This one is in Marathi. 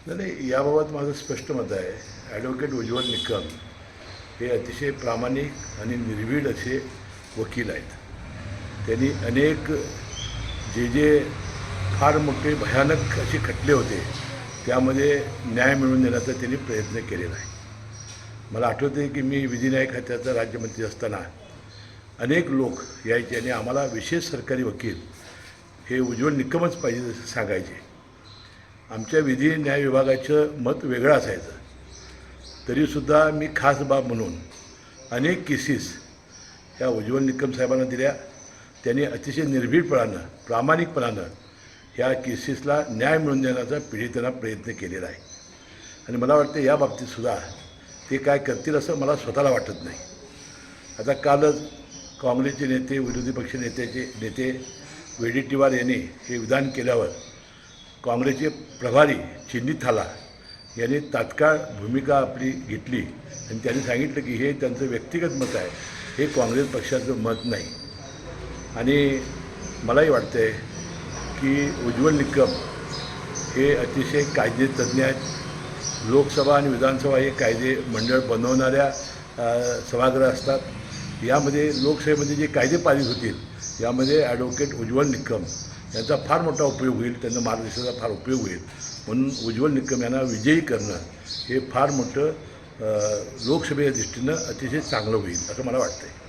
नाही, याबाबत माझं स्पष्ट मत आहे. ॲडव्होकेट उज्ज्वल निकम हे अतिशय प्रामाणिक आणि निर्भीड असे वकील आहेत. त्यांनी अनेक जे फार मोठे भयानक असे खटले होते त्यामध्ये न्याय मिळवून देण्याचा त्यांनी प्रयत्न केलेला आहे. मला आठवते की मी विधिन्याय खात्याचा राज्यमंत्री असताना अनेक लोक यायचे आणि आम्हाला विशेष सरकारी वकील हे उज्ज्वल निकमच पाहिजे असं सांगायचे. आमच्या विधी न्याय विभागाचं मत वेगळं असायचं, तरीसुद्धा मी खास बाब म्हणून अनेक केसेस ह्या उज्ज्वल निकम साहेबांना दिल्या. त्यांनी अतिशय निर्भीडपणानं प्रामाणिकपणानं ह्या केसेसला न्याय मिळवून देण्याचा पीडितांना प्रयत्न केलेला आहे. आणि मला वाटतं या बाबतीतसुद्धा ते काय करतील असं मला स्वतःला वाटत नाही. आता कालच काँग्रेसचे नेते विरोधी पक्ष नेते वडेट्टीवार यांनी हे विधान केल्यावर काँग्रेसचे प्रभारी चिन्नी थाला यांनी तात्काळ भूमिका आपली घेतली आणि त्यांनी सांगितलं की हे त्यांचं व्यक्तिगत मत आहे, हे काँग्रेस पक्षाचं मत नाही. आणि मलाही वाटतं आहे की उज्ज्वल निकम हे अतिशय कायदेतज्ञ आहेत. लोकसभा आणि विधानसभा हे कायदे मंडळ बनवणाऱ्या सभागृह असतात. यामध्ये लोकसभेमध्ये जे कायदे पारित होतील यामध्ये ॲडव्होकेट उज्ज्वल निकम यांचा फार मोठा उपयोग होईल, त्यांचा मार्गदर्शनाचा फार उपयोग होईल. म्हणून उज्ज्वल निकम यांना विजयी करणं हे फार मोठं लोकसभेच्या दृष्टीनं अतिशय चांगलं होईल असं मला वाटतं आहे.